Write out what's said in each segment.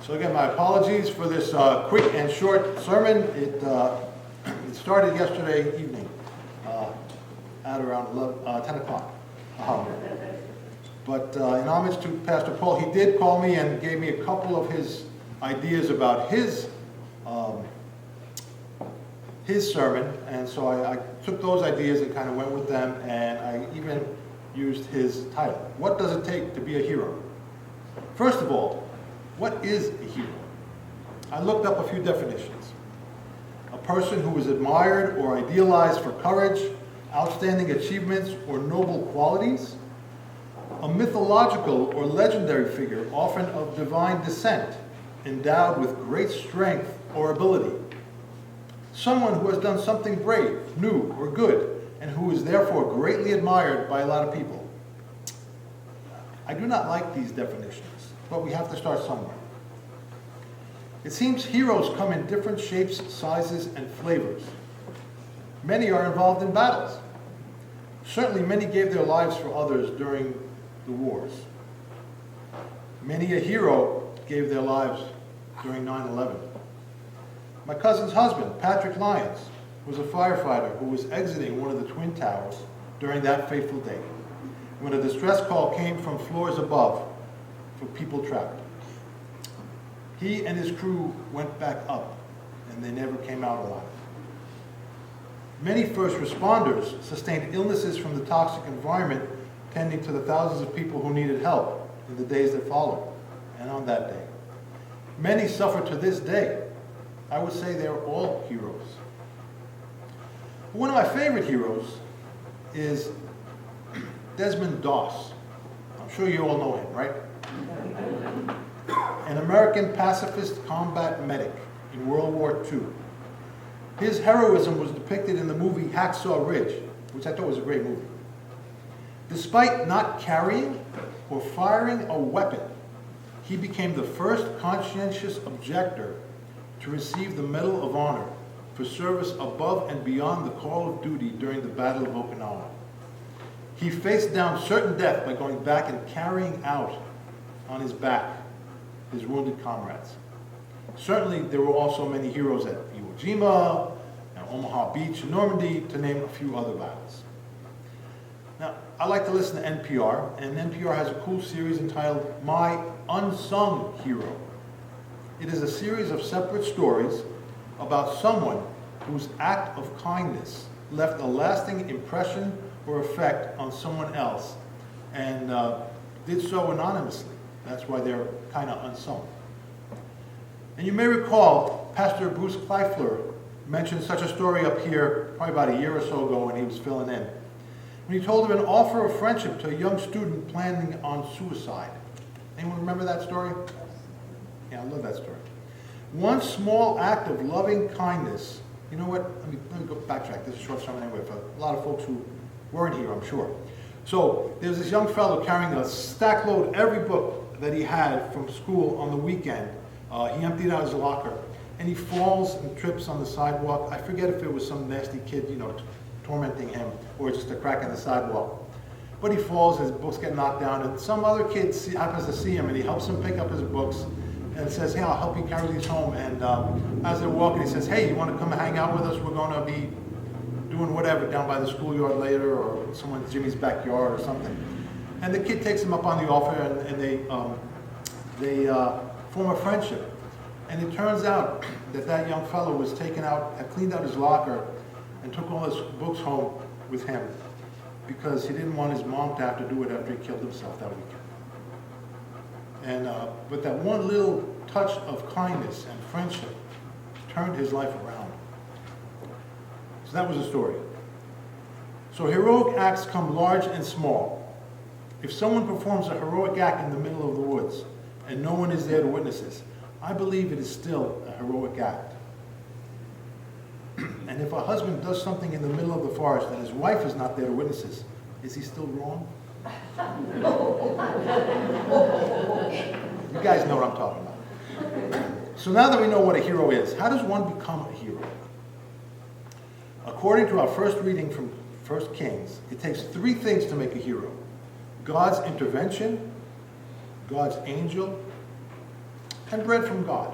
So again, my apologies for this quick and short sermon. It started yesterday evening at around 10 o'clock. But in homage to Pastor Paul, he did call me and gave me a couple of his ideas about his sermon, and so I took those ideas and kind of went with them, and I even used his title. What does it take to be a hero? First of all, what is a hero? I looked up a few definitions. A person who is admired or idealized for courage, outstanding achievements, or noble qualities. A mythological or legendary figure, often of divine descent, endowed with great strength or ability. Someone who has done something brave, new, or good, and who is therefore greatly admired by a lot of people. I do not like these definitions, but we have to start somewhere. It seems heroes come in different shapes, sizes, and flavors. Many are involved in battles. Certainly many gave their lives for others during the wars. Many a hero gave their lives during 9/11. My cousin's husband, Patrick Lyons, was a firefighter who was exiting one of the Twin Towers during that fateful day, when a distress call came from floors above for people trapped. He and his crew went back up, and they never came out alive. Many first responders sustained illnesses from the toxic environment, tending to the thousands of people who needed help in the days that followed, and on that day. Many suffer to this day. I would say they're all heroes. One of my favorite heroes is Desmond Doss. I'm sure you all know him, right? An American pacifist combat medic in World War II. His heroism was depicted in the movie Hacksaw Ridge, which I thought was a great movie. Despite not carrying or firing a weapon, he became the first conscientious objector to receive the Medal of Honor for service above and beyond the call of duty during the Battle of Okinawa. He faced down certain death by going back and carrying out on his back his wounded comrades. Certainly there were also many heroes at Iwo Jima, and Omaha Beach, and Normandy, to name a few other battles. Now, I like to listen to NPR, and NPR has a cool series entitled My Unsung Hero. It is a series of separate stories about someone whose act of kindness left a lasting impression or effect on someone else, and did so anonymously. That's why they're kind of unsung. And you may recall Pastor Bruce Kleifler mentioned such a story up here probably about a year or so ago when he was filling in, when he told of an offer of friendship to a young student planning on suicide. Anyone remember that story? Yeah, I love that story. One small act of loving kindness. You know what? Let me go backtrack. This is a short sermon anyway for a lot of folks who weren't here, I'm sure. So there's this young fellow carrying a stack load every book that he had from school on the weekend. He emptied out his locker, and he falls and trips on the sidewalk. I forget if it was some nasty kid, tormenting him, or just a crack in the sidewalk. But he falls, his books get knocked down, and some other kid happens to see him, and he helps him pick up his books, and says, hey, I'll help you carry these home. And as they're walking, he says, hey, you want to come hang out with us? We're going to be doing whatever down by the schoolyard later, or Jimmy's backyard or something. And the kid takes him up on the offer, and they form a friendship. And it turns out that young fellow was had cleaned out his locker and took all his books home with him because he didn't want his mom to have to do it after he killed himself that weekend. And but that one little touch of kindness and friendship turned his life around. So that was the story. So heroic acts come large and small. If someone performs a heroic act in the middle of the woods and no one is there to witness this, I believe it is still a heroic act. And if a husband does something in the middle of the forest and his wife is not there to witness this, is he still wrong? You guys know what I'm talking about. So now that we know what a hero is, how does one become a hero? According to our first reading from 1 Kings, it takes 3 things to make a hero: God's intervention, God's angel, and bread from God.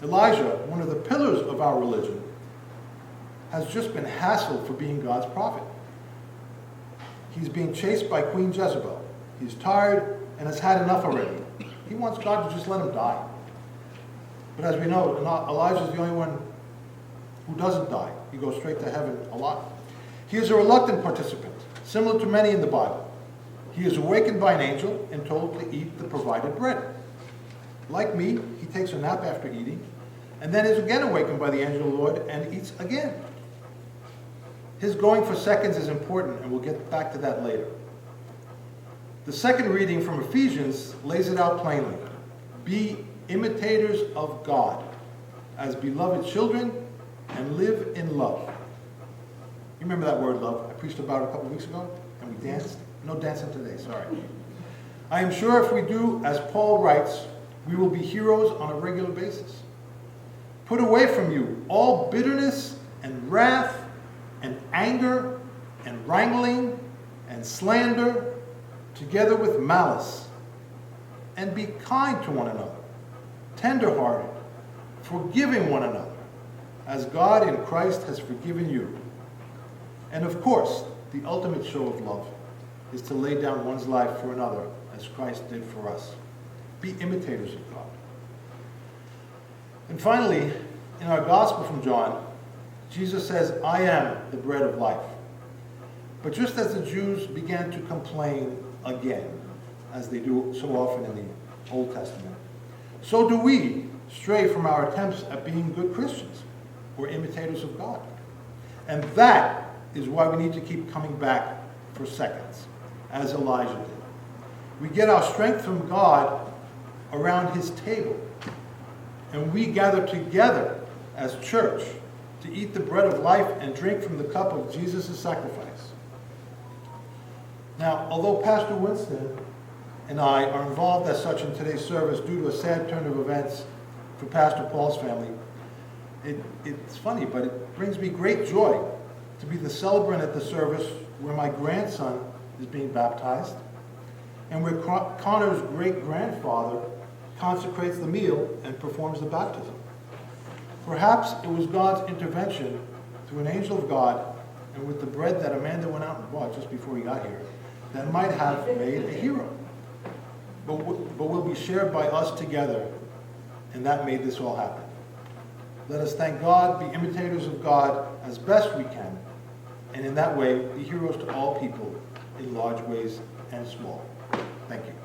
Elijah, one of the pillars of our religion, has just been hassled for being God's prophet. He's being chased by Queen Jezebel. He's tired and has had enough already. He wants God to just let him die. But as we know, Elijah is the only one who doesn't die. He goes straight to heaven a lot. He is a reluctant participant, similar to many in the Bible. He is awakened by an angel and told to eat the provided bread. Like me, he takes a nap after eating, and then is again awakened by the angel of the Lord and eats again. His going for seconds is important, and we'll get back to that later. The second reading from Ephesians lays it out plainly. Be imitators of God as beloved children and live in love. You remember that word, love? I preached about it a couple weeks ago, and we danced. No dancing today, sorry. I am sure if we do, as Paul writes, we will be heroes on a regular basis. Put away from you all bitterness and wrath and anger and wrangling and slander, together with malice. And be kind to one another, tender-hearted, forgiving one another, as God in Christ has forgiven you. And of course, the ultimate show of love is to lay down one's life for another, as Christ did for us. Be imitators of God. And finally, in our Gospel from John, Jesus says, I am the bread of life. But just as the Jews began to complain again, as they do so often in the Old Testament, so do we stray from our attempts at being good Christians or imitators of God. And that is why we need to keep coming back for seconds, as Elijah did. We get our strength from God around his table, and we gather together as church to eat the bread of life and drink from the cup of Jesus' sacrifice. Now, although Pastor Winston and I are involved as such in today's service due to a sad turn of events for Pastor Paul's family, it's funny, but it brings me great joy to be the celebrant at the service where my grandson is being baptized and where Connor's great-grandfather consecrates the meal and performs the baptism. Perhaps it was God's intervention through an angel of God and with the bread that Amanda went out and bought just before he got here that might have made a hero. But will be shared by us together, and that made this all happen. Let us thank God, be imitators of God as best we can, and in that way be heroes to all people in large ways and small. Thank you.